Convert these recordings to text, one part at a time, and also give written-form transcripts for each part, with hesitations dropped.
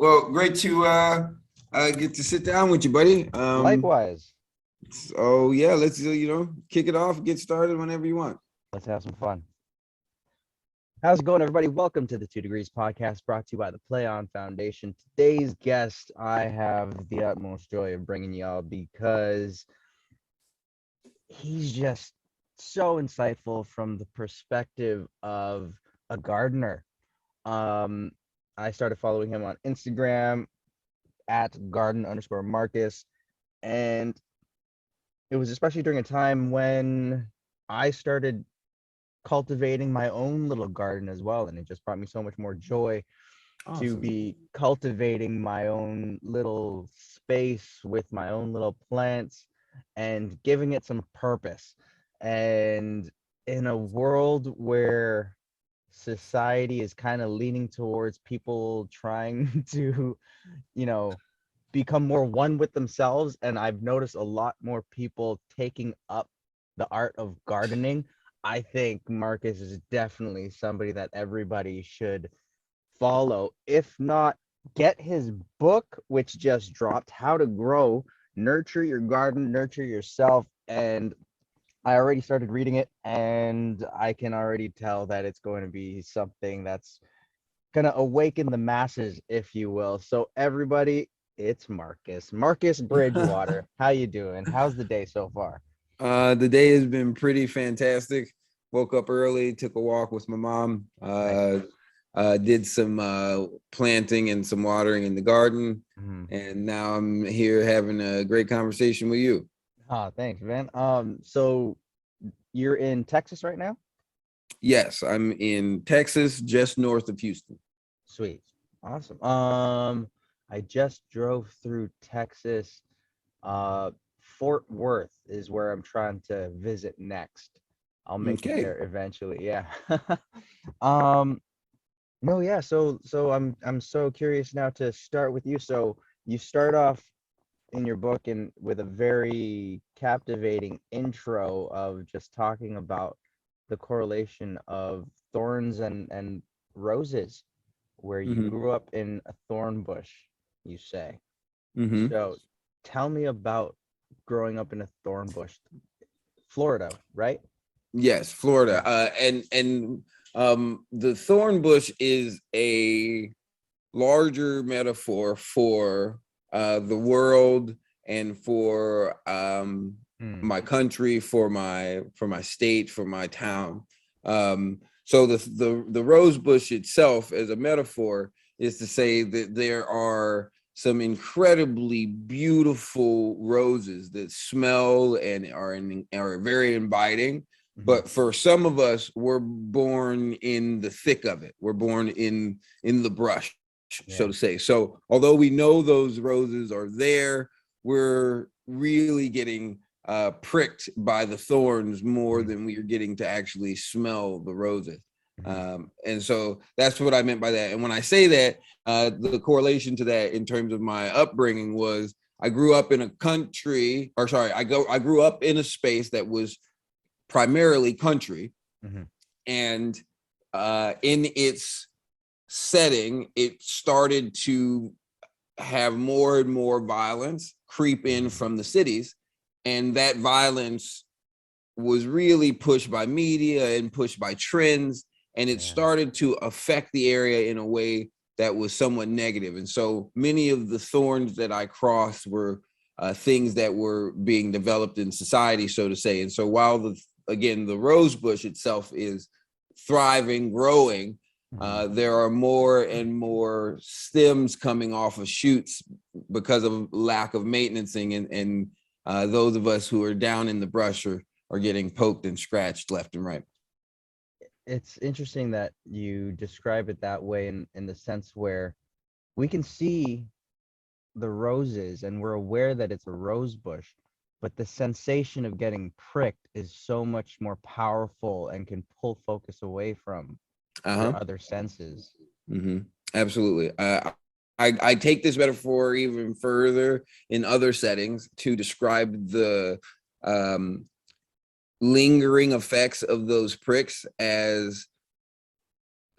Well, great to get to sit down with you, buddy. Likewise. So yeah, let's kick it off, get started whenever you want. Let's have some fun. How's it going, everybody? Welcome to the 2 Degrees Podcast, brought to you by the Play On Foundation. Today's guest, I have the utmost joy of bringing y'all because he's just so insightful from the perspective of a gardener. I started following him on Instagram at garden_Marcus, and it was especially during a time when I started cultivating my own little garden as well, and it just brought me so much more joy to be cultivating my own little space with my own little plants and giving it some purpose. And in a world where society is kind of leaning towards people trying to, become more one with themselves, and I've noticed a lot more people taking up the art of gardening. I think Marcus is definitely somebody that everybody should follow. If not, get his book, which just dropped, How to Grow, Nurture Your Garden, Nurture Yourself. And I already started reading it, and I can already tell that it's going to be something that's going to awaken the masses, if you will. So everybody, it's Marcus Bridgewater. How you doing? How's the day so far? The day has been pretty fantastic. Woke up early, took a walk with my mom, did some planting and some watering in the garden, and now I'm here having a great conversation with you. Oh, thanks, man. So you're in Texas right now? Yes, I'm in Texas, just north of Houston. Sweet. Awesome. I just drove through Texas. Fort Worth is where I'm trying to visit next. I'll make it there eventually. Yeah. No, yeah. So I'm so curious now to start with you. So you start off in your book and with a very captivating intro of just talking about the correlation of thorns and roses, where you grew up in a thorn bush, you say. So tell me about growing up in a thorn bush. Florida, right? Yes, Florida. The thorn bush is a larger metaphor for the world and for my country, for my state, for my town. So the rose bush itself as a metaphor is to say that there are some incredibly beautiful roses that smell and are very inviting. But for some of us, we're born in the thick of it. We're born in the brush, so to say. So although we know those roses are there, we're really getting pricked by the thorns more than we are getting to actually smell the roses. And so that's what I meant by that. And when I say that, the correlation to that in terms of my upbringing was I grew up in a I grew up in a space that was primarily country, and in its setting, it started to have more and more violence creep in from the cities, and that violence was really pushed by media and pushed by trends, and it started to affect the area in a way that was somewhat negative. And so many of the thorns that I crossed were things that were being developed in society, so to say. And so while the rose bush itself is thriving, growing, there are more and more stems coming off of shoots because of lack of maintenance, and those of us who are down in the brush are getting poked and scratched left and right. It's interesting that you describe it that way in the sense where we can see the roses and we're aware that it's a rose bush, but the sensation of getting pricked is so much more powerful and can pull focus away from your other senses. Absolutely. I take this metaphor even further in other settings to describe the lingering effects of those pricks as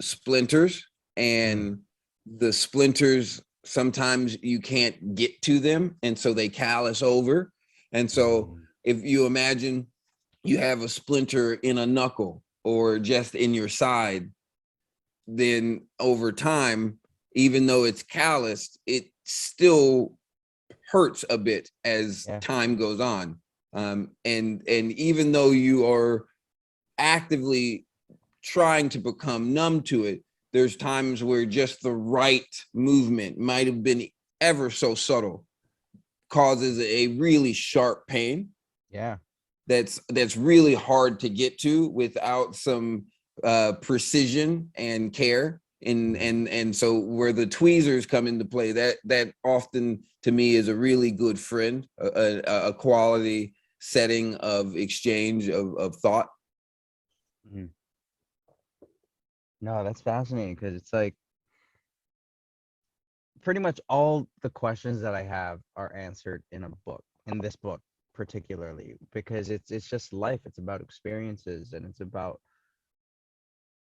splinters, and the splinters sometimes you can't get to them, and so they callous over. And so if you imagine you have a splinter in a knuckle or just in your side, then over time, even though it's calloused, it still hurts a bit as time goes on. And even though you are actively trying to become numb to it, there's times where just the right movement might have been ever so subtle causes a really sharp pain. Yeah. That's really hard to get to without some precision and care. And so where the tweezers come into play, that often to me is a really good friend, a quality setting of exchange of thought. Mm-hmm. No, that's fascinating, because it's like pretty much all the questions that I have are answered in a book, in this book particularly, because it's just life. It's about experiences, and it's about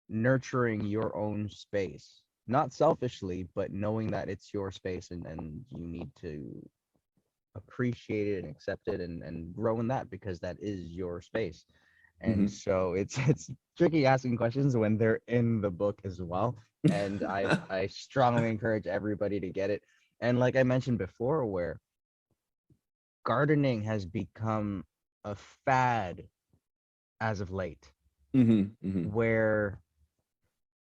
nurturing your own space, not selfishly, but knowing that it's your space, and you need to appreciate it and accept it, and grow in that, because that is your space. And so it's tricky asking questions when they're in the book as well. And I strongly encourage everybody to get it. And like I mentioned before, where gardening has become a fad as of late, where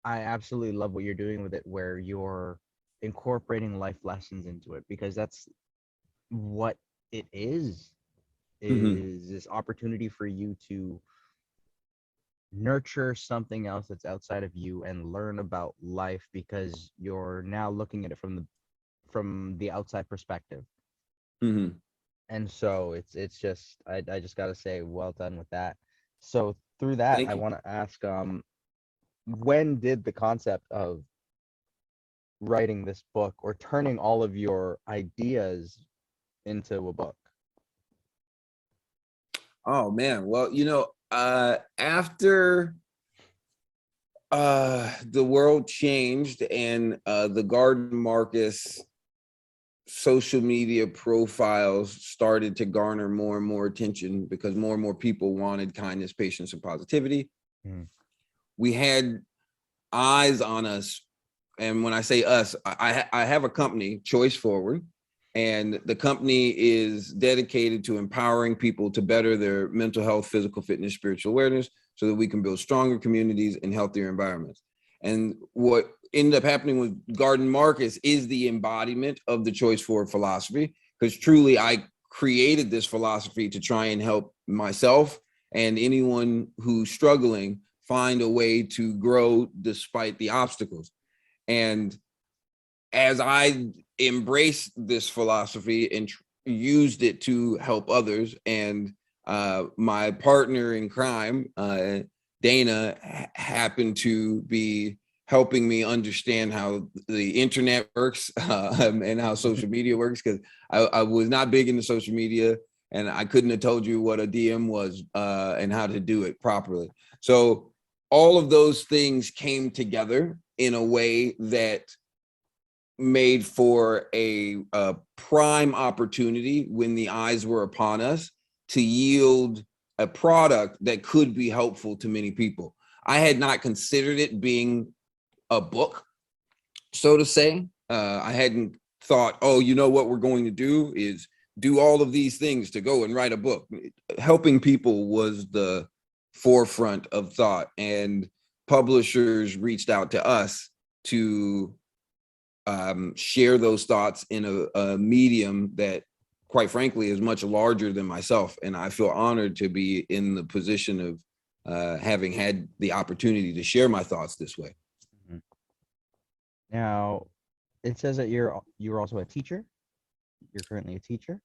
I absolutely love what you're doing with it, where you're incorporating life lessons into it, because that's what it is this opportunity for you to nurture something else that's outside of you and learn about life, because you're now looking at it from the outside perspective. And so it's just I just got to say, well done with that. So through that, Thank I you. want to ask, when did the concept of writing this book, or turning all of your ideas into a book? Oh man, well, after the world changed and the Garden Marcus social media profiles started to garner more and more attention because more and more people wanted kindness, patience, and positivity. We had eyes on us. And when I say us, I have a company, Choice Forward, and the company is dedicated to empowering people to better their mental health, physical fitness, spiritual awareness, so that we can build stronger communities and healthier environments. And what ended up happening with Garden Marcus is the embodiment of the Choice Forward philosophy, because truly I created this philosophy to try and help myself and anyone who's struggling find a way to grow despite the obstacles. And as I embraced this philosophy and used it to help others, and my partner in crime, Dana, happened to be helping me understand how the internet works and how social media works, because I was not big into social media, and I couldn't have told you what a DM was and how to do it properly. So all of those things came together in a way that made for a prime opportunity when the eyes were upon us to yield a product that could be helpful to many people. I had not considered it being a book, so to say. I hadn't thought, oh, you know what we're going to do is do all of these things to go and write a book. Helping people was the forefront of thought, and publishers reached out to us to share those thoughts in a medium that, quite frankly, is much larger than myself. And I feel honored to be in the position of having had the opportunity to share my thoughts this way. Now, it says that you're also a teacher. You're currently a teacher?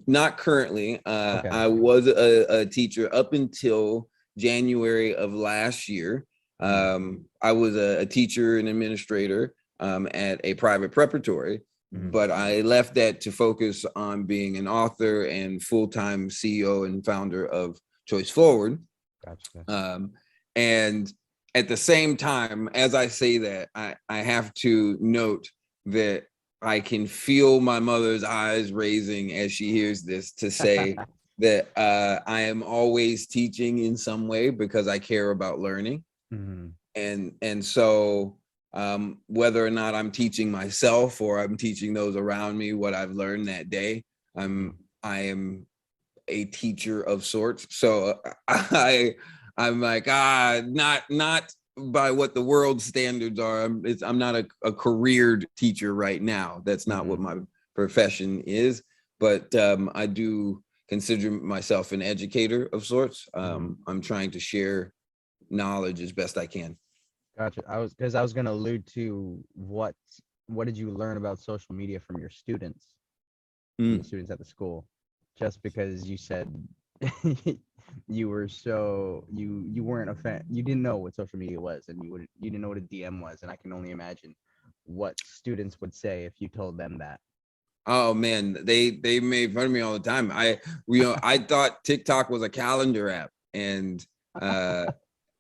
Not currently. Okay. I was a teacher up until January of last year. I was a teacher and administrator at a private preparatory, but I left that to focus on being an author and full-time CEO and founder of Choice Forward. Gotcha. And at the same time, as I say that, I have to note that I can feel my mother's eyes raising as she hears this, to say that I am always teaching in some way because I care about learning. Mm-hmm. And so whether or not I'm teaching myself or I'm teaching those around me what I've learned that day, I am a teacher of sorts. So I'm like, not by what the world standards are. I'm not a careered teacher right now. That's not what my profession is, but I do consider myself an educator of sorts. I'm trying to share knowledge as best I can. Gotcha. I was going to allude to what did you learn about social media from your students, from the students at the school? Just because you said you weren't a fan, you didn't know what social media was, and you didn't know what a DM was, and I can only imagine what students would say if you told them that. Oh man, they made fun of me all the time. I thought TikTok was a calendar app, and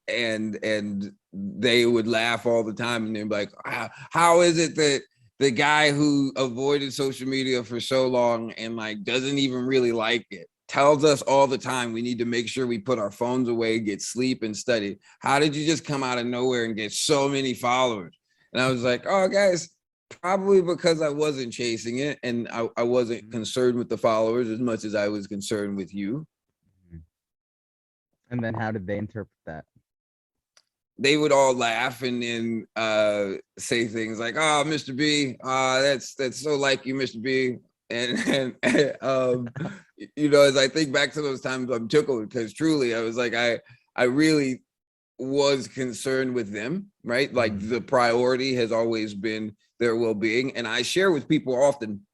and they would laugh all the time, and they'd be like, how is it that the guy who avoided social media for so long and like doesn't even really like it tells us all the time we need to make sure we put our phones away, get sleep, and study? How did you just come out of nowhere and get so many followers? And I was like, oh guys, probably because I wasn't chasing it, and I wasn't concerned with the followers as much as I was concerned with you. And then how did they interpret that? They would all laugh and then say things like, "Oh, Mr. B, that's so like you, Mr. B." And as I think back to those times, I'm tickled because truly, I was like, I really was concerned with them, right? Like the priority has always been their well-being, and I share with people often.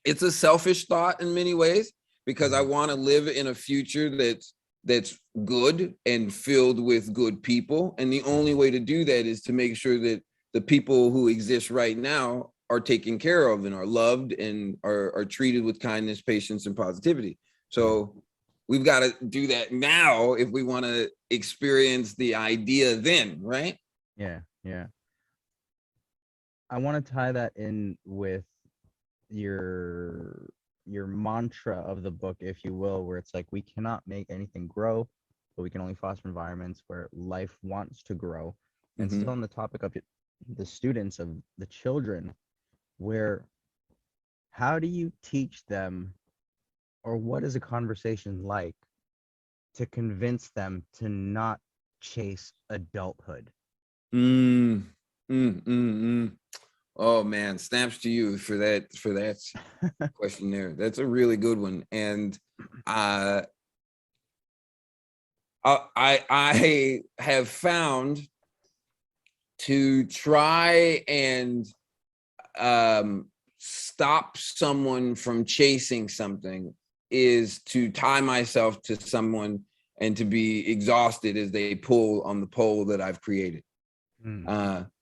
It's a selfish thought in many ways because I want to live in a future that's good and filled with good people. And the only way to do that is to make sure that the people who exist right now are taken care of and are loved and are treated with kindness, patience, and positivity. So we've got to do that now if we want to experience the idea then, right? Yeah. I want to tie that in with your mantra of the book, if you will, where it's like, we cannot make anything grow, but we can only foster environments where life wants to grow. And still on the topic of the students, of the children, where how do you teach them, or what is a conversation like to convince them to not chase adulthood? Oh man, snaps to you for that question there. That's a really good one. And I have found to try and stop someone from chasing something is to tie myself to someone and to be exhausted as they pull on the pole that I've created.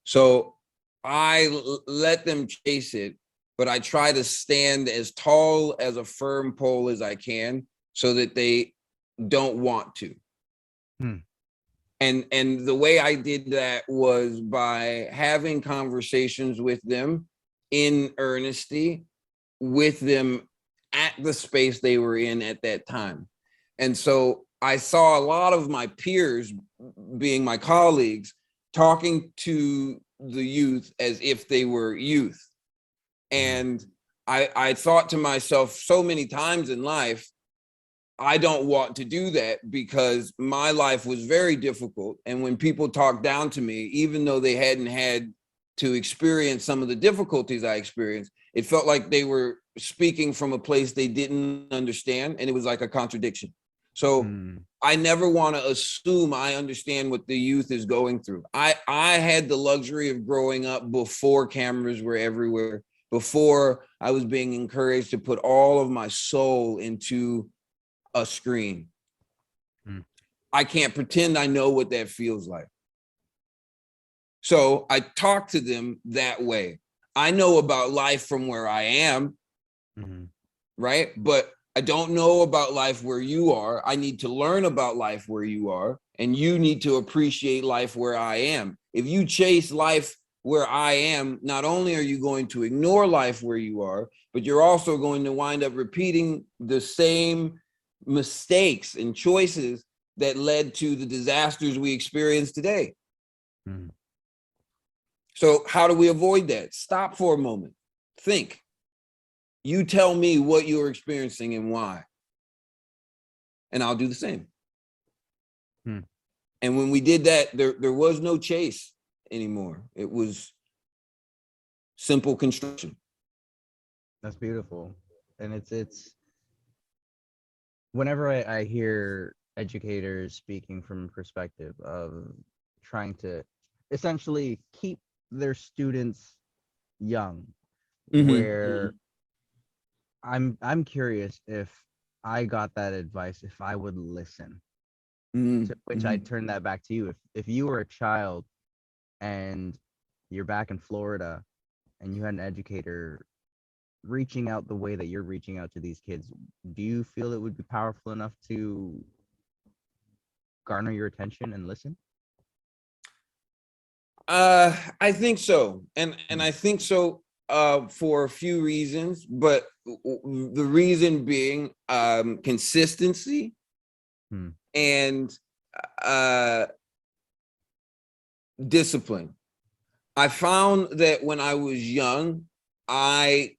So I let them chase it, but I try to stand as tall as a firm pole as I can so that they don't want to. And the way I did that was by having conversations with them in earnesty, with them at the space they were in at that time. And so I saw a lot of my peers, being my colleagues, talking to the youth as if they were youth. And I thought to myself so many times in life, I don't want to do that because my life was very difficult. And when people talked down to me, even though they hadn't had to experience some of the difficulties I experienced, it felt like they were speaking from a place they didn't understand. And it was like a contradiction. So I never want to assume I understand what the youth is going through. I had the luxury of growing up before cameras were everywhere, before I was being encouraged to put all of my soul into a screen. I can't pretend I know what that feels like. So I talk to them that way. I know about life from where I am, right? But I don't know about life where you are. I need to learn about life where you are, and you need to appreciate life where I am. If you chase life where I am, not only are you going to ignore life where you are, but you're also going to wind up repeating the same mistakes and choices that led to the disasters we experience today. Mm. So how do we avoid that? Stop for a moment. Think. You tell me what you're experiencing and why. And I'll do the same. Hmm. And when we did that, there was no chase anymore. It was simple construction. That's beautiful. And it's whenever I hear educators speaking from a perspective of trying to essentially keep their students young, where I'm curious if I got that advice, if I would listen. To which I'd turn that back to you. If you were a child and you're back in Florida and you had an educator reaching out the way that you're reaching out to these kids, do you feel it would be powerful enough to garner your attention and listen? I think so. And I think so for a few reasons, but the reason being consistency and discipline. I found that when I was young, I,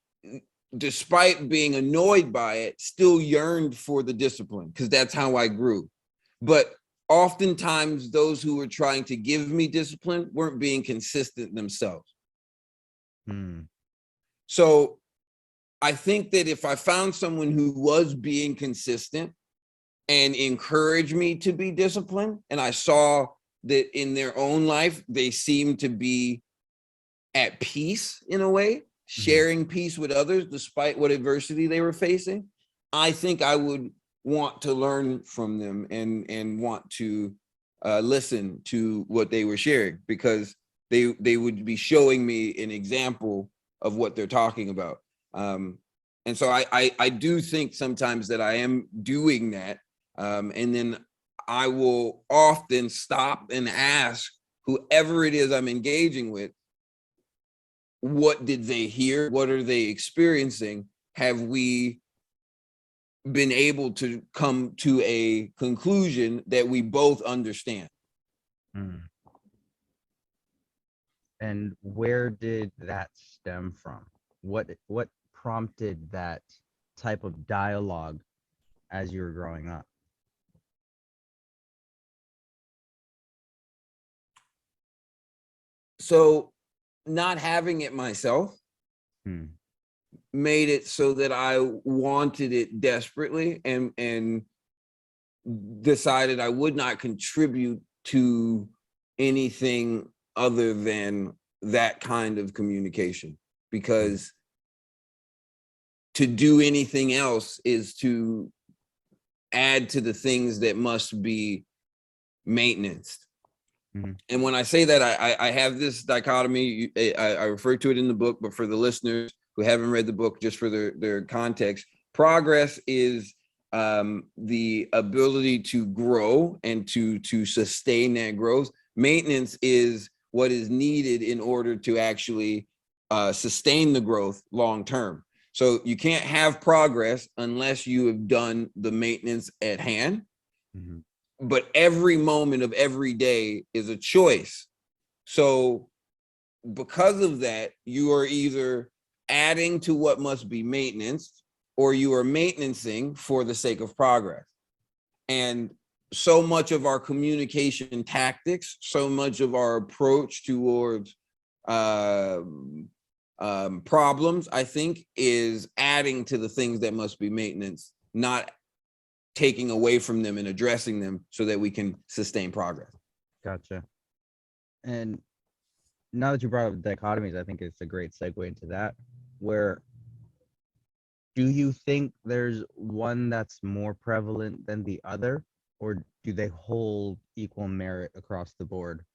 despite being annoyed by it, still yearned for the discipline because that's how I grew. But oftentimes those who were trying to give me discipline weren't being consistent themselves. So I think that if I found someone who was being consistent and encouraged me to be disciplined, and I saw that in their own life, they seemed to be at peace in a way, sharing peace with others despite what adversity they were facing, I think I would want to learn from them and want to listen to what they were sharing, because they would be showing me an example of what they're talking about. And so I do think sometimes that I am doing that. And then I will often stop and ask whoever it is I'm engaging with, what did they hear? What are they experiencing? Have we been able to come to a conclusion that we both understand? And where did that stem from? What prompted that type of dialogue as you were growing up? So not having it myself made it so that I wanted it desperately, and decided I would not contribute to anything other than that kind of communication, because to do anything else is to add to the things that must be maintenance. And when I say that, I have this dichotomy. I refer to it in the book, but for the listeners who haven't read the book, just for their context, progress is the ability to grow and to sustain that growth. Maintenance is what is needed in order to actually sustain the growth long term. So you can't have progress unless you have done the maintenance at hand. But every moment of every day is a choice. So because of that, you are either adding to what must be maintenance, or you are maintaining for the sake of progress. And so much of our communication tactics, so much of our approach towards problems, I think, is adding to the things that must be maintenance, not taking away from them and addressing them so that we can sustain progress. Gotcha. And now that you brought up dichotomies, I think it's a great segue into that. Where do you think there's one that's more prevalent than the other, or do they hold equal merit across the board?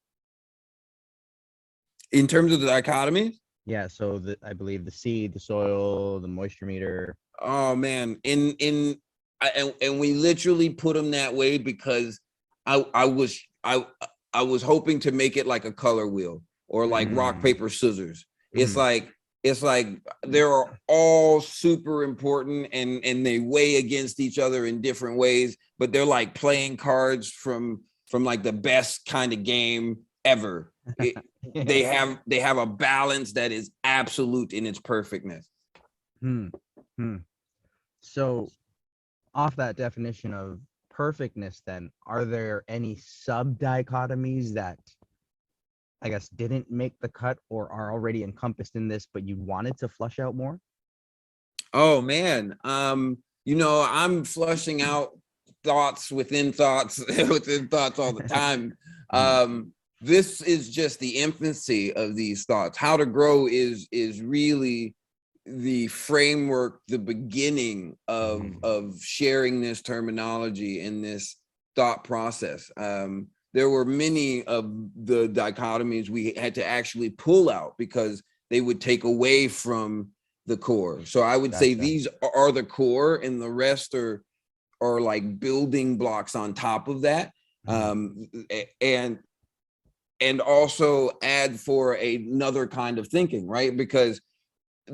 In terms of the dichotomies? Yeah, so I believe the seed, the soil, the moisture meter. Oh man, and we literally put them that way because I was hoping to make it like a color wheel. or like rock, paper, scissors. It's like they're all super important and they weigh against each other in different ways, but they're like playing cards from like the best kind of game ever. They have a balance that is absolute in its perfectness. So off that definition of perfectness, then, are there any sub dichotomies that I guess didn't make the cut or are already encompassed in this, but you wanted to flush out more? Oh man, I'm flushing out thoughts within thoughts within thoughts all the time. This is just the infancy of these thoughts. How to Grow is really the framework, the beginning of sharing this terminology and this thought process. There were many of the dichotomies we had to actually pull out because they would take away from the core. So I would say these are the core, and the rest are like building blocks on top of that. And also add for another kind of thinking, right? Because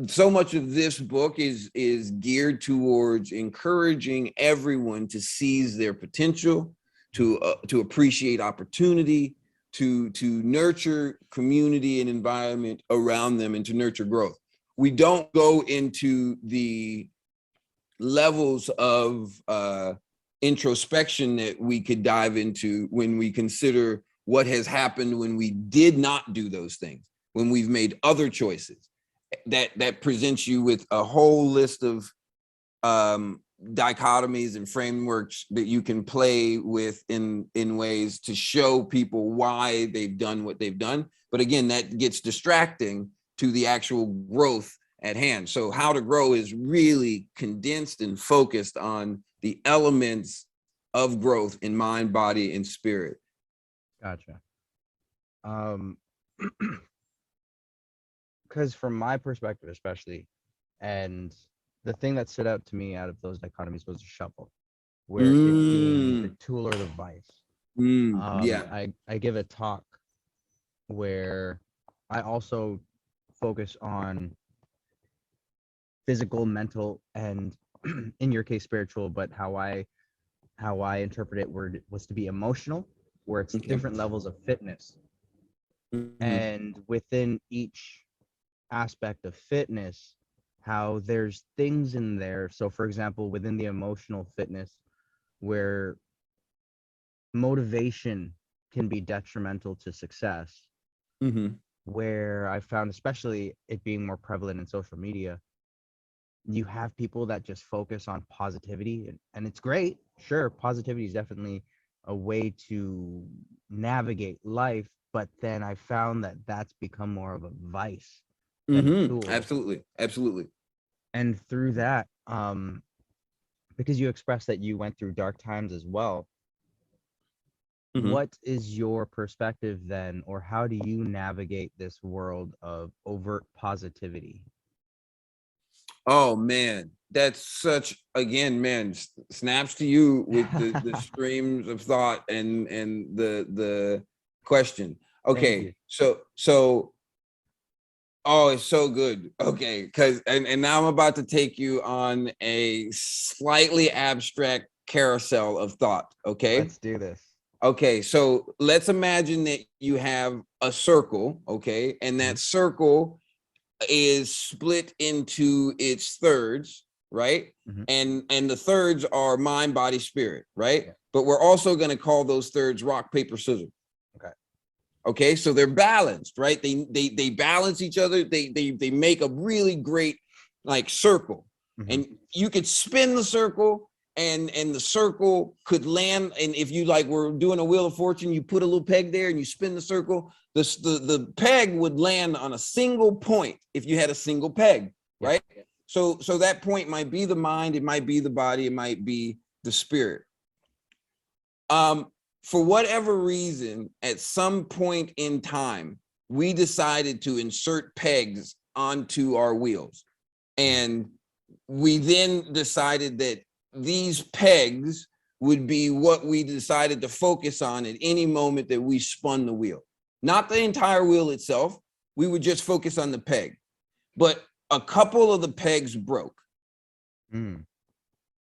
so much of this book is geared towards encouraging everyone to seize their potential, to appreciate opportunity, to nurture community and environment around them, and to nurture growth. We don't go into the levels of introspection that we could dive into when we consider what has happened when we did not do those things, when we've made other choices. That presents you with a whole list of dichotomies and frameworks that you can play with in ways to show people why they've done what they've done. But again, that gets distracting to the actual growth at hand. So How to Grow is really condensed and focused on the elements of growth in mind, body, and spirit. Gotcha. Because from my perspective, especially, and the thing that stood out to me out of those dichotomies was the shovel, where it being the tool or the vice. I give a talk where I also focus on physical, mental, and in your case, spiritual, but how I interpret it was to be emotional, where it's different levels of fitness. And within each aspect of fitness, how there's things in there. So for example, within the emotional fitness, where motivation can be detrimental to success, where I found, especially it being more prevalent in social media, you have people that just focus on positivity, and it's great. Sure, positivity is definitely a way to navigate life, but then I found that that's become more of a vice than a tool. Absolutely. And through that, because you expressed that you went through dark times as well, what is your perspective then, or how do you navigate this world of overt positivity? Oh man, that's such, again, man, snaps to you with the streams of thought and the question. Okay, so oh, it's so good. Okay, because and now I'm about to take you on a slightly abstract carousel of thought. Okay, let's do this. Okay, so let's imagine that you have a circle, okay, and that circle is split into its thirds, right? And the thirds are mind, body, spirit, right? But we're also going to call those thirds rock, paper, scissors. Okay, so they're balanced, right? They balance each other. They make a really great like circle, and you could spin the circle, and the circle could land. And if you like were doing a Wheel of Fortune, you put a little peg there and you spin the circle. The peg would land on a single point if you had a single peg, right? So that point might be the mind, it might be the body, it might be the spirit. For whatever reason, at some point in time, we decided to insert pegs onto our wheels. And we then decided that these pegs would be what we decided to focus on at any moment that we spun the wheel. not the entire wheel itself. We would just focus on the peg, but a couple of the pegs broke.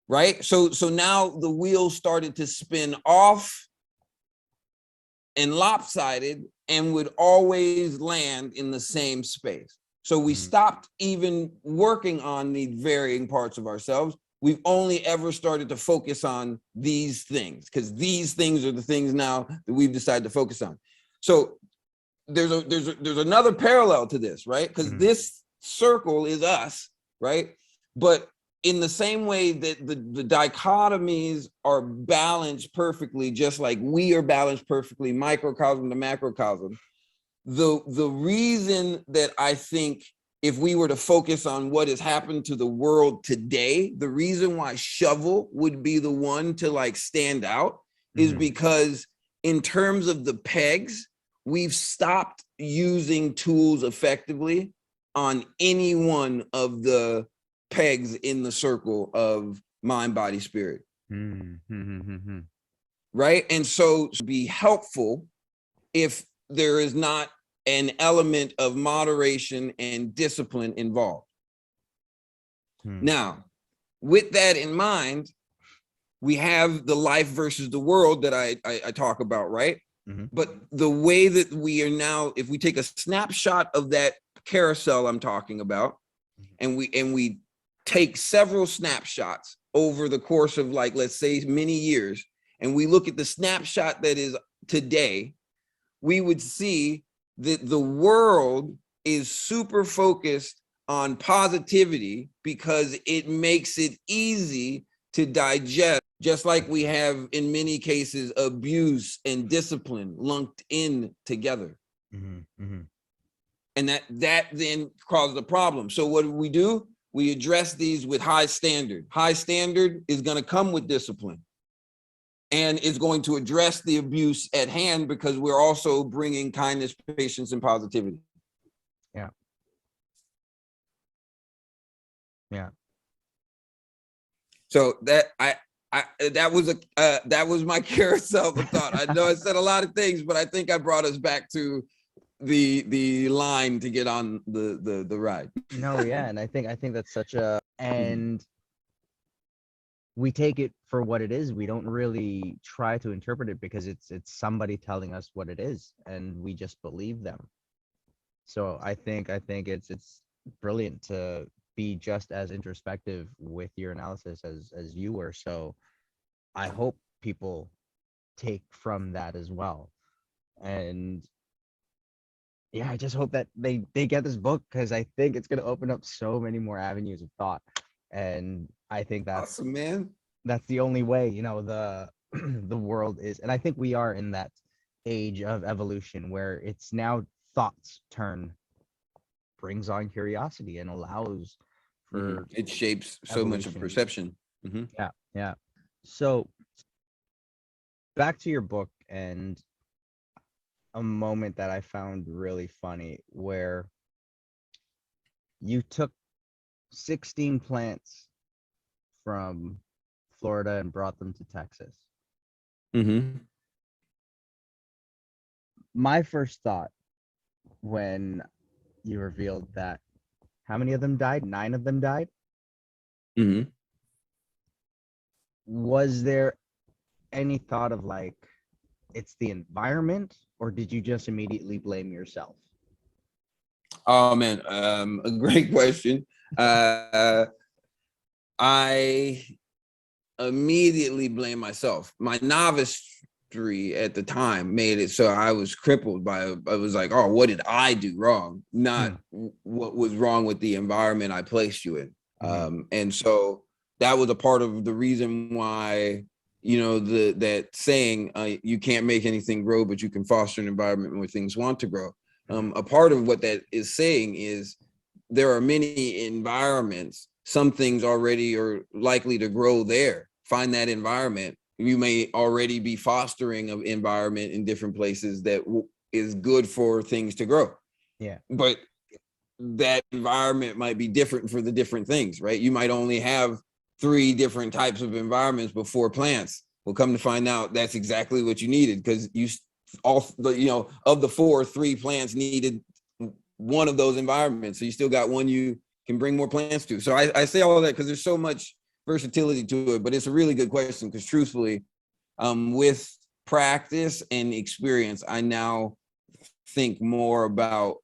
Right? So now the wheel started to spin off and lopsided and would always land in the same space. So we stopped even working on the varying parts of ourselves. We've only ever started to focus on these things, because these things are the things now that we've decided to focus on. So there's another parallel to this, right? Because this circle is us, right? But in the same way that the dichotomies are balanced perfectly, just like we are balanced perfectly, microcosm to macrocosm, the reason that I think if we were to focus on what has happened to the world today, the reason why shovel would be the one to like stand out is because in terms of the pegs, we've stopped using tools effectively on any one of the pegs in the circle of mind, body, spirit. Right? And so to be helpful if there is not an element of moderation and discipline involved. Now, with that in mind, we have the life versus the world that I talk about, right? But the way that we are now, if we take a snapshot of that carousel I'm talking about, and we take several snapshots over the course of, like, let's say many years, and we look at the snapshot that is today, we would see that the world is super focused on positivity because it makes it easy to digest, just like we have in many cases abuse and discipline lumped in together. And that then causes a problem. So what do? We address these with high standard. High standard is going to come with discipline, and is going to address the abuse at hand because we're also bringing kindness, patience, and positivity. Yeah. So that that was my carousel of thought. I know I said a lot of things, but I think I brought us back to the line to get on the ride. No, yeah, and I think that's such a, and we take it for what it is. We don't really try to interpret it because it's somebody telling us what it is, and we just believe them. So I think it's brilliant to be just as introspective with your analysis as you were. So I hope people take from that as well. And yeah, I just hope that they get this book, because I think it's going to open up so many more avenues of thought. And I think that's awesome, man. That's the only way, the the world is. And I think we are in that age of evolution where it's now thoughts brings on curiosity and allows for it shapes so much of perception. Yeah. So back to your book, and a moment that I found really funny where you took 16 plants from Florida and brought them to Texas. My first thought when you revealed that, how many of them died? 9 of them died. Was there any thought of like, it's the environment, or did you just immediately blame yourself? Oh man, a great question. I immediately blame myself. My novicery at the time made it so I was crippled by, I was like, oh, what did I do wrong? Not what was wrong with the environment I placed you in. And so that was a part of the reason why, that saying, you can't make anything grow, but you can foster an environment where things want to grow. A part of what that is saying is there are many environments, some things already are likely to grow there. Find that environment. You may already be fostering an environment in different places that is good for things to grow. Yeah. But that environment might be different for the different things, right? You might only have 3 different types of environments before plants. Well, come to find out that's exactly what you needed, because all the, of the 4, 3 plants needed one of those environments. So you still got one you can bring more plants to. So I say all of that because there's so much versatility to it, but it's a really good question because truthfully, with practice and experience, I now think more about,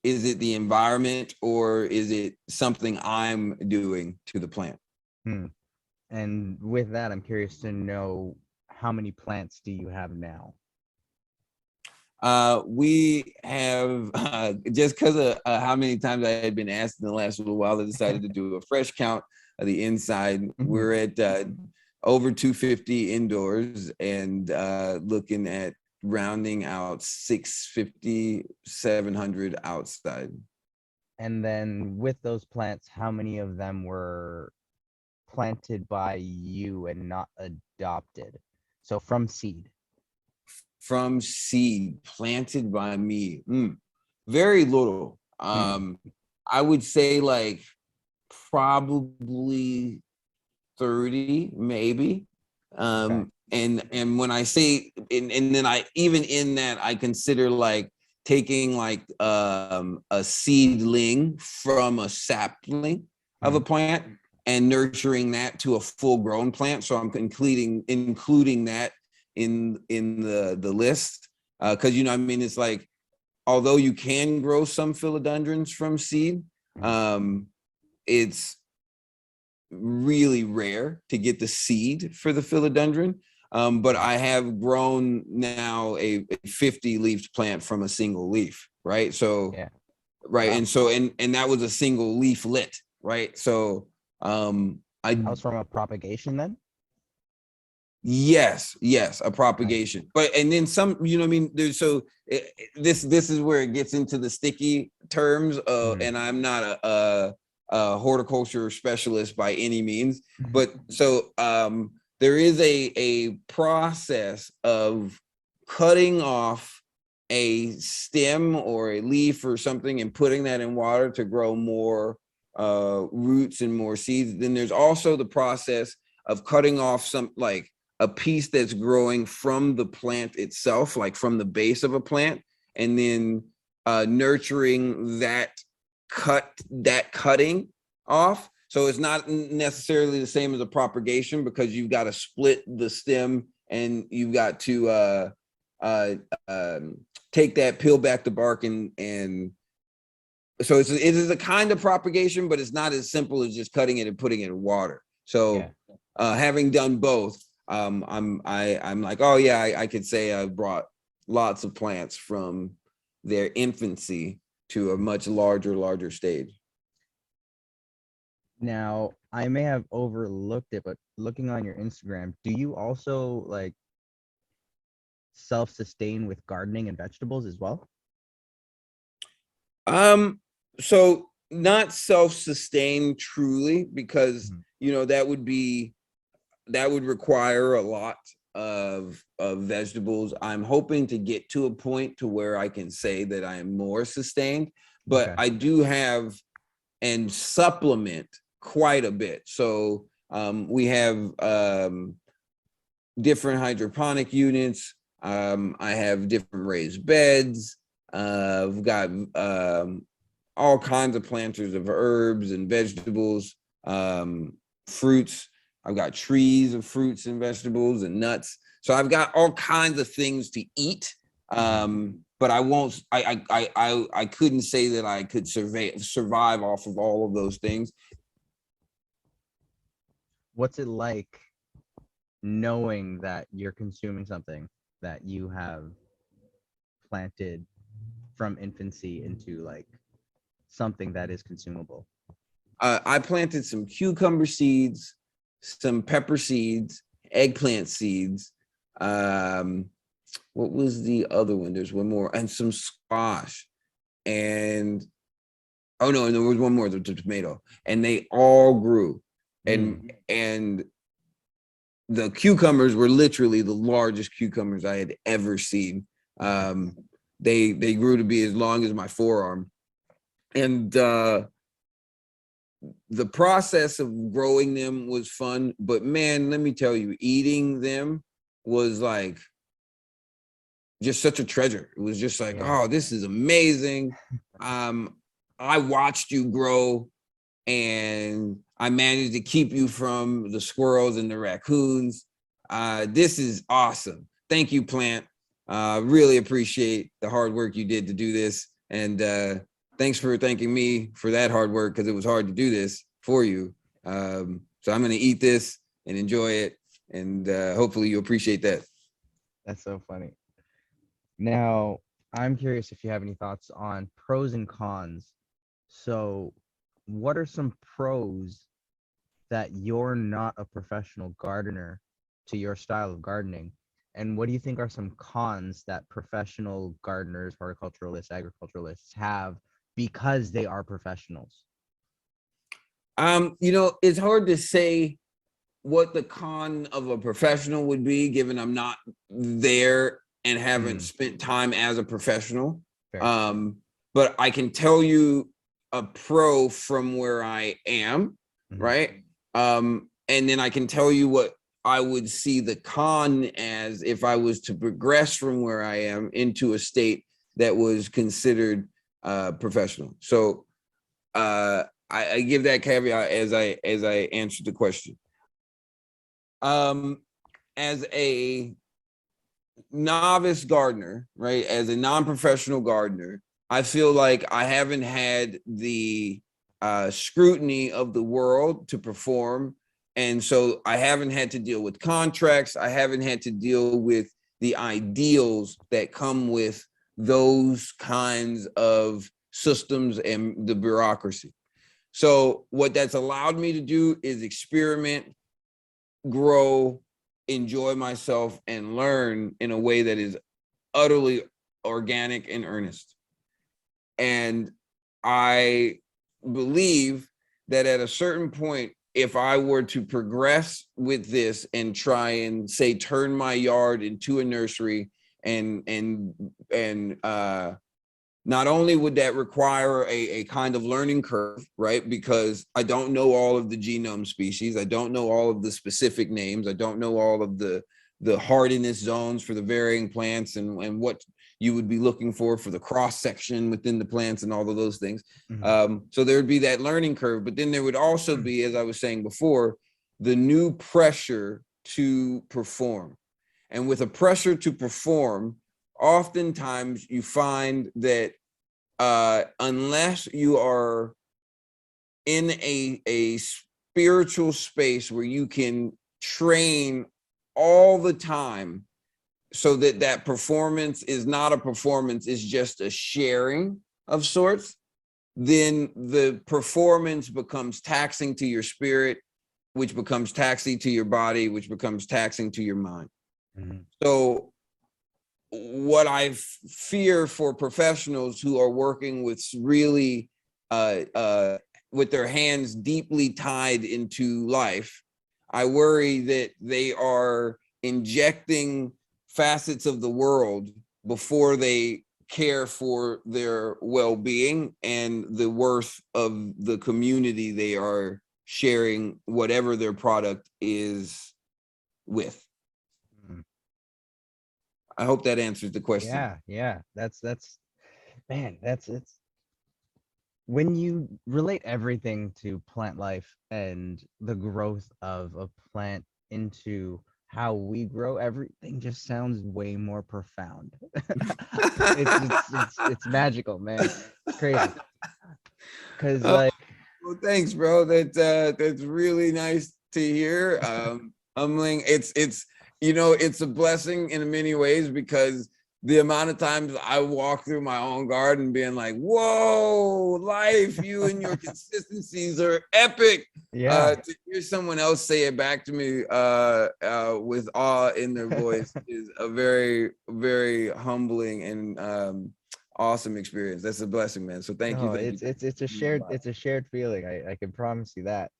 is it the environment or is it something I'm doing to the plant? And with that, I'm curious to know, how many plants do you have now? We have, just because of how many times I had been asked in the last little while, I decided to do a fresh count of the inside. We're at over 250 indoors and looking at rounding out 650, 700 outside. And then with those plants, how many of them were planted by you and not adopted? So from seed. From seed, planted by me. Very little. I would say like probably 30, maybe. Okay. And when I say, and then I, even in that, I consider like taking like a seedling from a sapling of a plant and nurturing that to a full grown plant. So I'm including that in the list. Cause I mean, it's like, although you can grow some philodendrons from seed, it's really rare to get the seed for the philodendron. But I have grown now a 50 leafed plant from a single leaf, right? So, right. Wow. And so, and that was a single leaflet, right? So, that was from a propagation then? Yes, a propagation. But, and then some, I mean, there's, so this is where it gets into the sticky terms, and I'm not a horticulture specialist by any means, but so there is a process of cutting off a stem or a leaf or something and putting that in water to grow more roots and more seeds. Then there's also the process of cutting off some, like a piece that's growing from the plant itself, like from the base of a plant, and then nurturing that cutting off. So it's not necessarily the same as a propagation because you've got to split the stem and you've got to take that, peel back the bark, and so it is a kind of propagation, but it's not as simple as just cutting it and putting it in water. So having done both, I'm like, oh yeah, I could say I brought lots of plants from their infancy to a much larger stage. Now, I may have overlooked it, but looking on your Instagram, do you also like self-sustain with gardening and vegetables as well? So not self-sustained truly, because that would require a lot of vegetables. I'm hoping to get to a point to where I can say that I am more sustained, but I do have and supplement quite a bit. So we have different hydroponic units. I have different raised beds. We've got all kinds of planters of herbs and vegetables, fruits. I've got trees of fruits and vegetables and nuts. So I've got all kinds of things to eat. But I won't, I couldn't say that I could survive off of all of those things. What's it like knowing that you're consuming something that you have planted from infancy into like something that is consumable? I planted some cucumber seeds, some pepper seeds, eggplant seeds. What was the other one? There's one more, and some squash. And oh no, and there was one more, the tomato. And they all grew. And the cucumbers were literally the largest cucumbers I had ever seen. They grew to be as long as my forearm. And the process of growing them was fun, but man, let me tell you, eating them was like just such a treasure. It was just like, Yeah. oh, this is amazing. I watched you grow, and I managed to keep you from the squirrels and the raccoons. This is awesome. Thank you, plant. Really appreciate the hard work you did to do this. And thanks for thanking me for that hard work, because it was hard to do this for you. So I'm going to eat this and enjoy it. And hopefully you appreciate that. That's so funny. Now, I'm curious if you have any thoughts on pros and cons. So, what are some pros that you're not a professional gardener to your style of gardening? And what do you think are some cons that professional gardeners, horticulturalists, agriculturalists have because they are professionals? It's hard to say what the con of a professional would be, given I'm not there and haven't spent time as a professional. Fair. But I can tell you a pro from where I am, right? And then I can tell you what I would see the con as if I was to progress from where I am into a state that was considered professional. So I give that caveat as I answer the question. As a novice gardener, right, as a non-professional gardener, I feel like I haven't had the scrutiny of the world to perform. And so I haven't had to deal with contracts. I haven't had to deal with the ideals that come with those kinds of systems and the bureaucracy. So what that's allowed me to do is experiment, grow, enjoy myself, and learn in a way that is utterly organic and earnest. And I believe that at a certain point, if I were to progress with this and try and say turn my yard into a nursery, and not only would that require a kind of learning curve, right? Because I don't know all of the genome species. I don't know all of the specific names. I don't know all of the hardiness zones for the varying plants, and what you would be looking for the cross section within the plants and all of those things. So there would be that learning curve, but then there would also be, as I was saying before, the new pressure to perform. And with a pressure to perform, oftentimes you find that unless you are in a spiritual space where you can train all the time, so that that performance is not a performance, it's just a sharing of sorts, then the performance becomes taxing to your spirit, which becomes taxing to your body, which becomes taxing to your mind. So what I fear for professionals who are working with really with their hands deeply tied into life, I worry that they are injecting facets of the world before they care for their well-being and the worth of the community they are sharing whatever their product is with. I hope that answers the question. Yeah. That's man, it's when you relate everything to plant life and the growth of a plant into how we grow, everything just sounds way more profound. It's magical, man. It's crazy. Cause like, Well, thanks, bro. That's really nice to hear. Humbling. It's it's a blessing in many ways, because the amount of times I walk through my own garden being like, whoa, life, you and your consistencies are epic. yeah. To hear someone else say it back to me with awe in their voice is a very, very humbling and awesome experience. That's a blessing, man. So thank you. No, Thank you. it's a shared feeling. I can promise you that.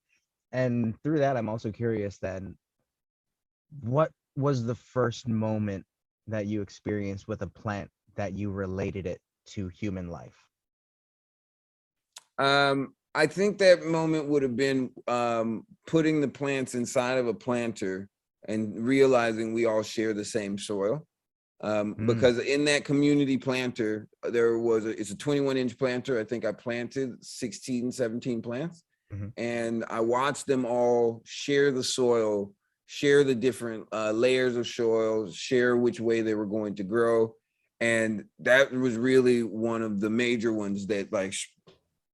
And through that, I'm also curious then, what was the first moment that you experienced with a plant that you related it to human life? I think that moment would have been putting the plants inside of a planter and realizing we all share the same soil. Because in that community planter, it's a 21-inch planter. I think I planted 16, 17 plants. And I watched them all share the soil, share the different layers of soil, share which way they were going to grow. And that was really one of the major ones that like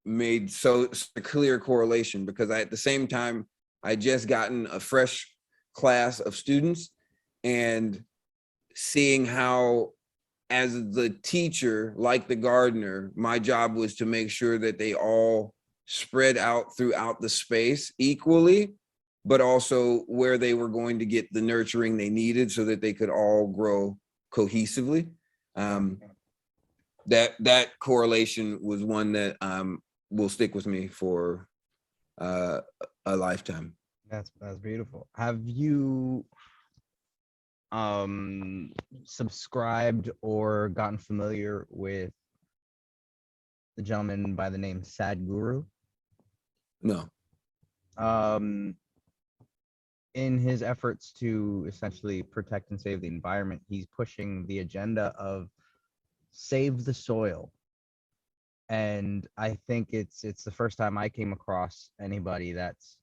made so a clear correlation, because at the same time, I just gotten a fresh class of students, and seeing how, as the teacher, like the gardener, my job was to make sure that they all spread out throughout the space equally, but also where they were going to get the nurturing they needed so that they could all grow cohesively. That correlation was one that will stick with me for a lifetime. That's beautiful. Have you subscribed or gotten familiar with the gentleman by the name Sadhguru? No. In his efforts to essentially protect and save the environment, he's pushing the agenda of save the soil. And I think it's the first time I came across anybody that's,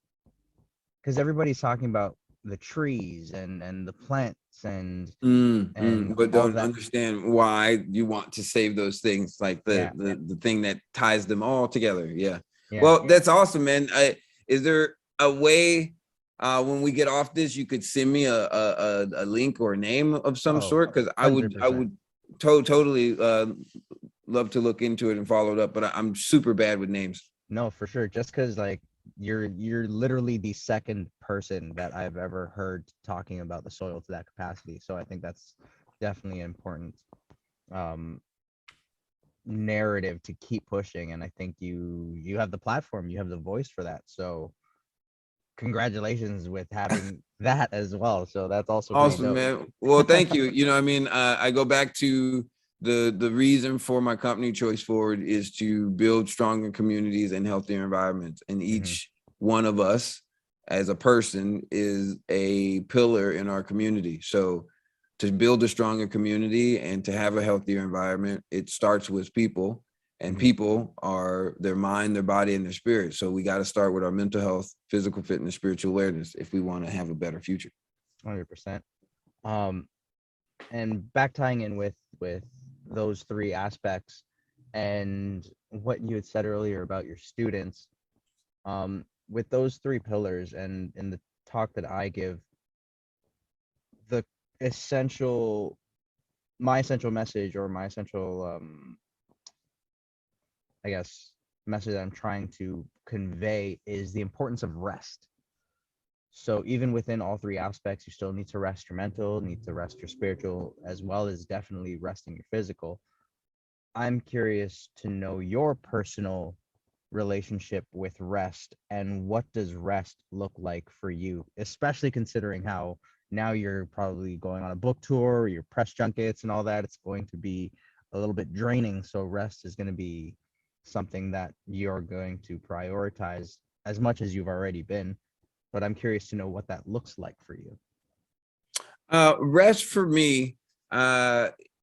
because everybody's talking about the trees and the plants and but don't that. understand why you want to save those things, like the thing that ties them all together. Well, that's awesome, man. Is there a way when we get off this you could send me a link or a name of some sort? Because I would totally love to look into it and follow it up, but I'm super bad with names. No, for sure. Just because like you're literally the second person that I've ever heard talking about the soil to that capacity. So I think that's definitely an important narrative to keep pushing. And I think you have the platform, you have the voice for that. So congratulations with having that as well. So that's also awesome, man. Well, thank you. You know, I mean, I go back to the reason for my company Choice Forward is to build stronger communities and healthier environments. And each one of us as a person is a pillar in our community. So to build a stronger community and to have a healthier environment, it starts with people. And people are their mind, their body, and their spirit. So we got to start with our mental health, physical fitness, spiritual awareness if we want to have a better future. 100%. And back tying in with those three aspects and what you had said earlier about your students, with those three pillars and in the talk that I give, my essential message, or my essential I guess message that I'm trying to convey is the importance of rest. So even within all three aspects, you still need to rest your mental, need to rest your spiritual, as well as definitely resting your physical. I'm curious to know your personal relationship with rest, and what does rest look like for you, especially considering how now you're probably going on a book tour, your press junkets and all that. It's going to be a little bit draining. So rest is going to be something that you're going to prioritize as much as you've already been. But I'm curious to know what that looks like for you. Rest for me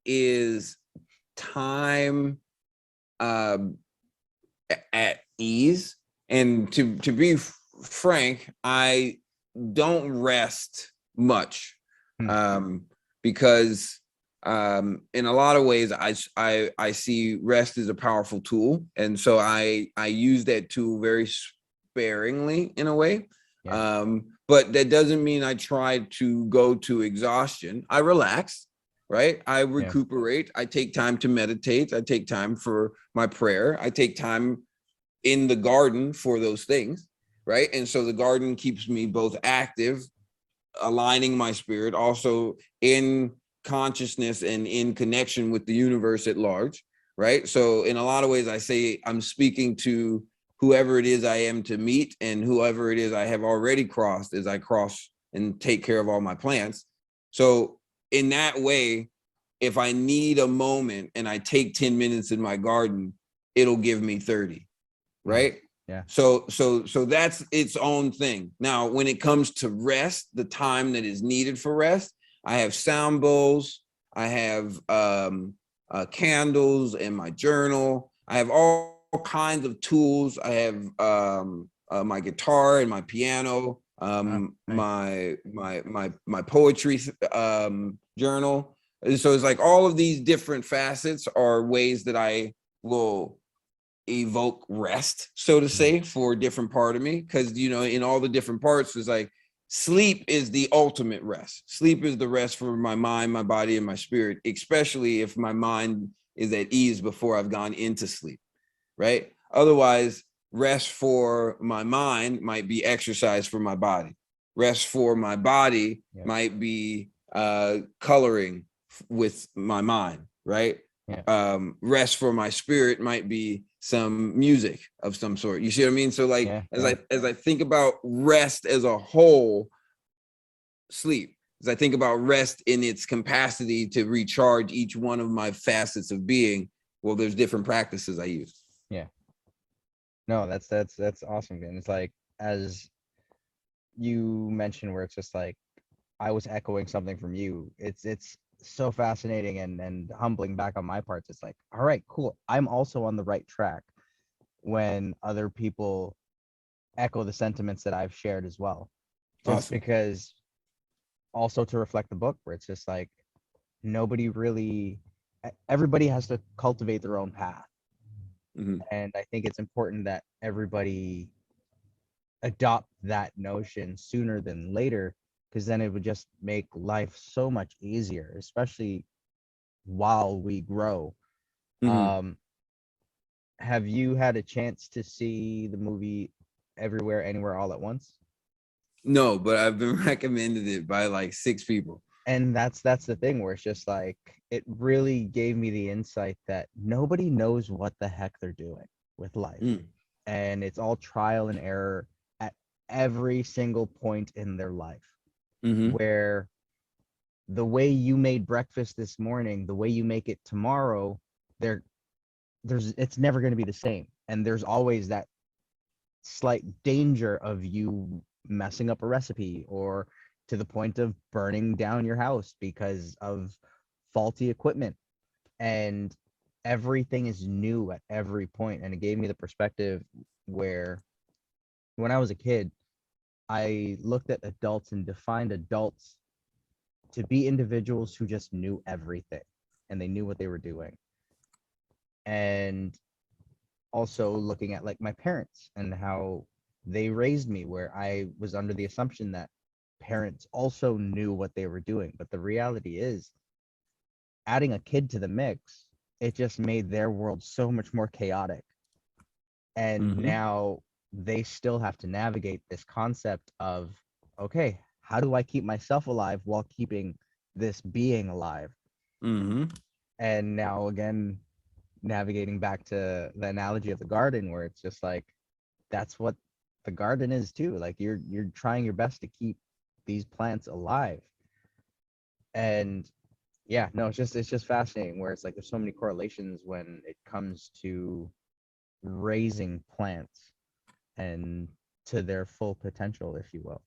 is time at ease. And to be frank, I don't rest much because in a lot of ways I see rest as a powerful tool, and so I use that tool very sparingly in a way. But that doesn't mean I try to go to exhaustion. I relax, right? I recuperate. I take time to meditate. I take time for my prayer. I take time in the garden for those things, right? And so the garden keeps me both active, aligning my spirit, also in consciousness and in connection with the universe at large, right? So in a lot of ways, I say I'm speaking to whoever it is I am to meet, and whoever it is I have already crossed as I cross and take care of all my plants. So in that way, if I need a moment and I take 10 minutes in my garden, it'll give me 30, right? Yeah. So that's its own thing. Now, when it comes to rest, the time that is needed for rest, I have sound bowls. I have candles and my journal. I have all kinds of tools. I have my guitar and my piano, nice. my poetry journal. And so it's like all of these different facets are ways that I will evoke rest, so to say, for a different part of me. Because, you know, in all the different parts, it's like sleep is the ultimate rest. Sleep is the rest for my mind, my body, and my spirit, especially if my mind is at ease before I've gone into sleep, right? Otherwise, rest for my mind might be exercise for my body. Rest for my body might be coloring with my mind, right? Rest for my spirit might be some music of some sort. You see what I mean? So like as I think about rest as a whole, sleep. As I think about rest in its capacity to recharge each one of my facets of being, well, there's different practices I use. Yeah. No, that's awesome. And it's like, as you mentioned, where it's just like I was echoing something from you. It's so fascinating and humbling back on my part. It's like, all right, cool. I'm also on the right track when other people echo the sentiments that I've shared as well. Just because also to reflect the book, where it's just like everybody has to cultivate their own path. And I think it's important that everybody adopt that notion sooner than later, because then it would just make life so much easier, especially while we grow. Have you had a chance to see the movie Everywhere, Anywhere, All at Once? No, but I've been recommended it by like 6 people. And that's the thing, where it's just like, it really gave me the insight that nobody knows what the heck they're doing with life. And it's all trial and error at every single point in their life. Where the way you made breakfast this morning, the way you make it tomorrow, it's never going to be the same. And there's always that slight danger of you messing up a recipe, or to the point of burning down your house because of faulty equipment. And everything is new at every point. And it gave me the perspective where, when I was a kid, I looked at adults and defined adults to be individuals who just knew everything and they knew what they were doing. And also looking at like my parents and how they raised me, where I was under the assumption that parents also knew what they were doing. But the reality is, adding a kid to the mix, it just made their world so much more chaotic. And now they still have to navigate this concept of, okay, how do I keep myself alive while keeping this being alive? And now again, navigating back to the analogy of the garden, where it's just like, that's what the garden is too. Like, you're trying your best to keep these plants alive. And yeah, no, it's just fascinating, where it's like there's so many correlations when it comes to raising plants and to their full potential, if you will.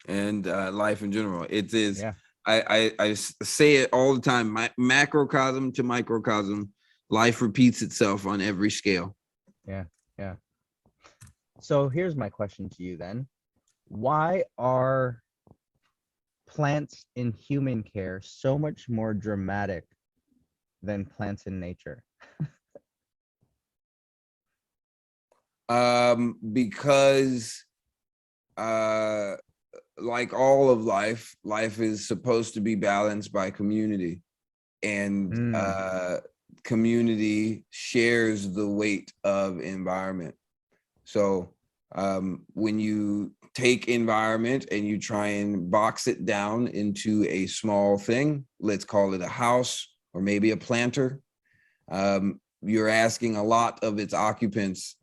And life in general. It is, I say it all the time, macrocosm to microcosm, life repeats itself on every scale. Yeah. So here's my question to you then. Why are plants in human care so much more dramatic than plants in nature? Because like all of life is supposed to be balanced by community, and community shares the weight of environment. So when you take environment and you try and box it down into a small thing, let's call it a house or maybe a planter, you're asking a lot of its occupants.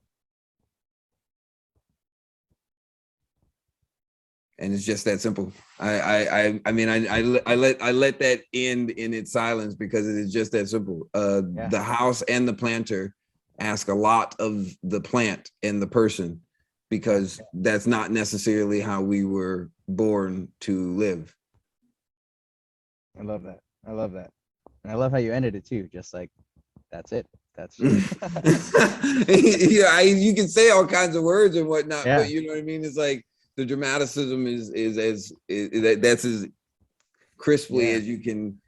And it's just that simple. I mean, I let that end in its silence, because it is just that simple. The house and the planter ask a lot of the plant and the person, because that's not necessarily how we were born to live. I love that. I love that. And I love how you ended it too. Just like, that's it. That's Yeah, you can say all kinds of words and whatnot, but yeah, you know what I mean? It's like the dramaticism that's as crisply yeah. as you can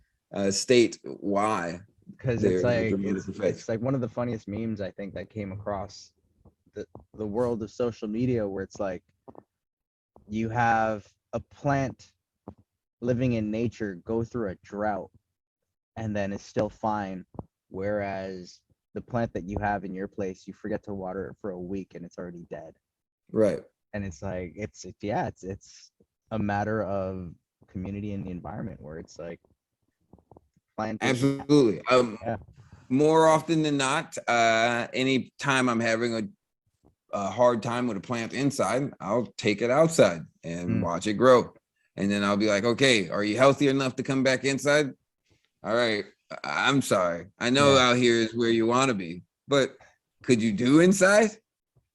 state why Because there are dramatic effects. it's like one of the funniest memes I think that came across the world of social media, where it's like you have a plant living in nature go through a drought and then it's still fine, whereas the plant that you have in your place, you forget to water it for a week and it's already dead. Right. And it's like yeah, it's a matter of community and the environment, where it's like planting. Absolutely. Yeah. More often than not, any time I'm having a hard time with a plant inside, I'll take it outside and Mm, watch it grow. And then I'll be like, okay, are you healthy enough to come back inside? All right. I'm sorry. I know yeah. out here is where you want to be, but could you do inside?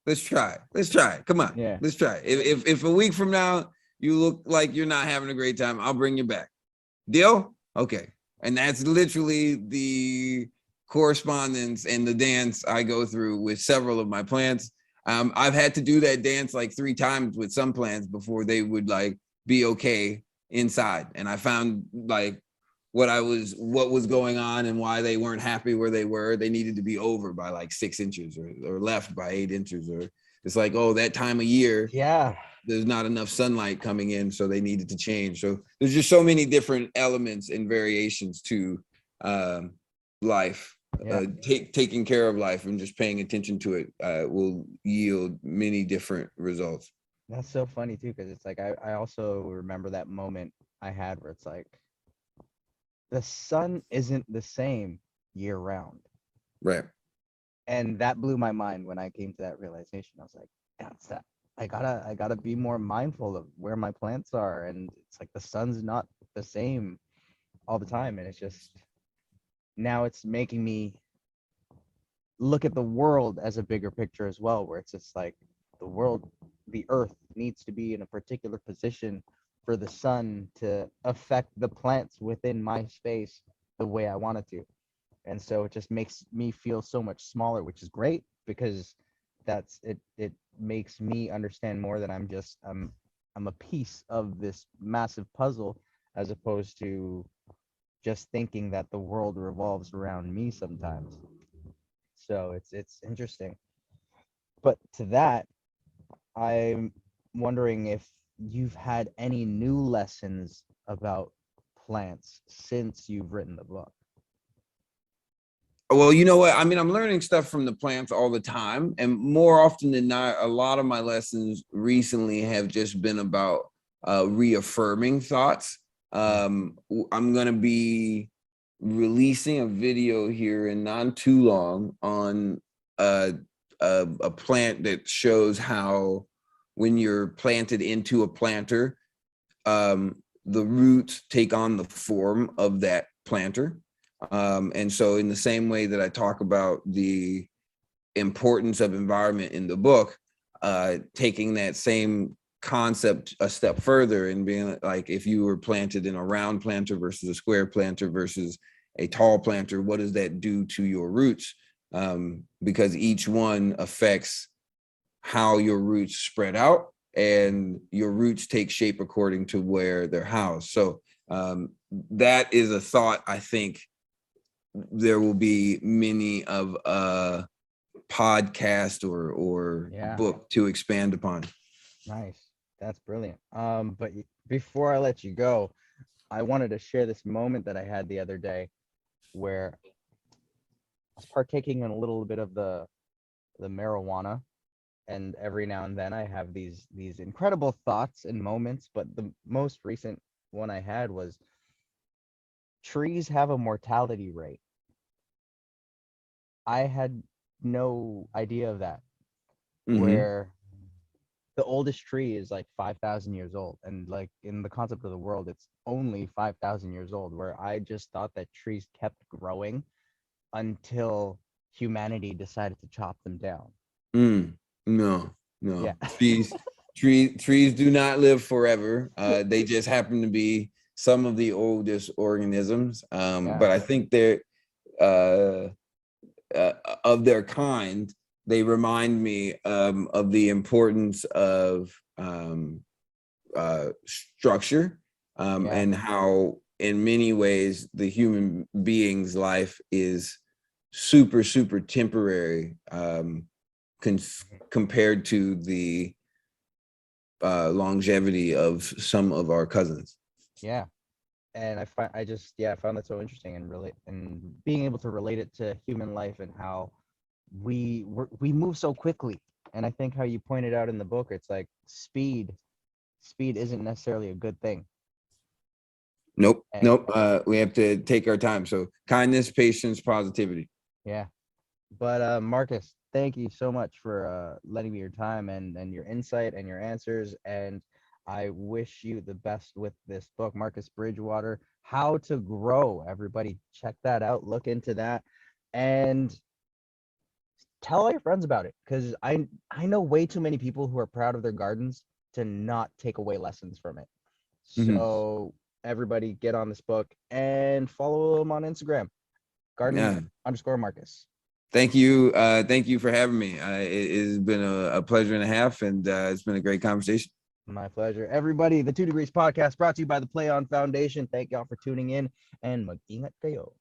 Let's try. Let's try. Come on. Yeah. Let's try. If a week from now you look like you're not having a great time, I'll bring you back. Deal? Okay. And that's literally the correspondence and the dance I go through with several of my plants. I've had to do that dance like 3 times with some plants before they would like be okay inside. And I found like what was going on and why they weren't happy where they were. They needed to be over by like 6 inches or left by 8 inches, or it's like, oh, that time of year Yeah. there's not enough sunlight coming in, so they needed to change. So there's just so many different elements and variations to life. Yeah. Taking care of life and just paying attention to it will yield many different results. That's so funny too, because it's like I also remember that moment I had where it's like the sun isn't the same year round. Right. And that blew my mind when I came to that realization. I was like, that's that. I gotta be more mindful of where my plants are. And it's like the sun's not the same all the time. And it's just now it's making me look at the world as a bigger picture as well, where it's just like the world, the earth needs to be in a particular position for the sun to affect the plants within my space the way I want it to. And so it just makes me feel so much smaller, which is great, because it makes me understand more that I'm a piece of this massive puzzle, as opposed to just thinking that the world revolves around me sometimes. So it's interesting. But to that, I'm wondering if you've had any new lessons about plants since you've written the book. Well, you know what? I mean, I'm learning stuff from the plants all the time. And more often than not, a lot of my lessons recently have just been about reaffirming thoughts. I'm going to be releasing a video here in not too long on a plant that shows how when you're planted into a planter, the roots take on the form of that planter. And so in the same way that I talk about the importance of environment in the book, taking that same concept a step further and being like, if you were planted in a round planter versus a square planter versus a tall planter, what does that do to your roots? Because each one affects how your roots spread out, and your roots take shape according to where they're housed. So that is a thought I think there will be many of a podcast or Yeah. book to expand upon. Nice. That's brilliant. But before I let you go, I wanted to share this moment that I had the other day where I was partaking in a little bit of the marijuana, and every now and then I have these incredible thoughts and moments, but the most recent one I had was trees have a mortality rate. I had no idea of that, Mm-hmm. where the oldest tree is like 5,000 years old, and like in the concept of the world it's only 5,000 years old, where I just thought that trees kept growing until humanity decided to chop them down. No, Yeah. no. Trees do not live forever. They just happen to be some of the oldest organisms, Yeah. but I think they're uh, of their kind. They remind me of the importance of structure, Yeah. and how in many ways the human being's life is super, super temporary, compared to the longevity of some of our cousins. Yeah. And I found that so interesting, and being able to relate it to human life and how we move so quickly. And I think how you pointed out in the book, it's like speed isn't necessarily a good thing. Nope, And nope. We have to take our time. So kindness, patience, positivity. yeah. But Marcus, thank you so much for lending me your time and your insight and your answers. And I wish you the best with this book, Marcus Bridgewater, How to Grow. Everybody check that out, look into that, and tell all your friends about it, because I know way too many people who are proud of their gardens to not take away lessons from it. Mhm. So everybody get on this book and follow him on Instagram, Yeah. garden_Marcus. Thank you. Thank you for having me. It has been a pleasure and a half, and it's been a great conversation. My pleasure. Everybody, the 2 Degrees Podcast brought to you by the Play On Foundation. Thank y'all for tuning in, and mag-ingat kayo.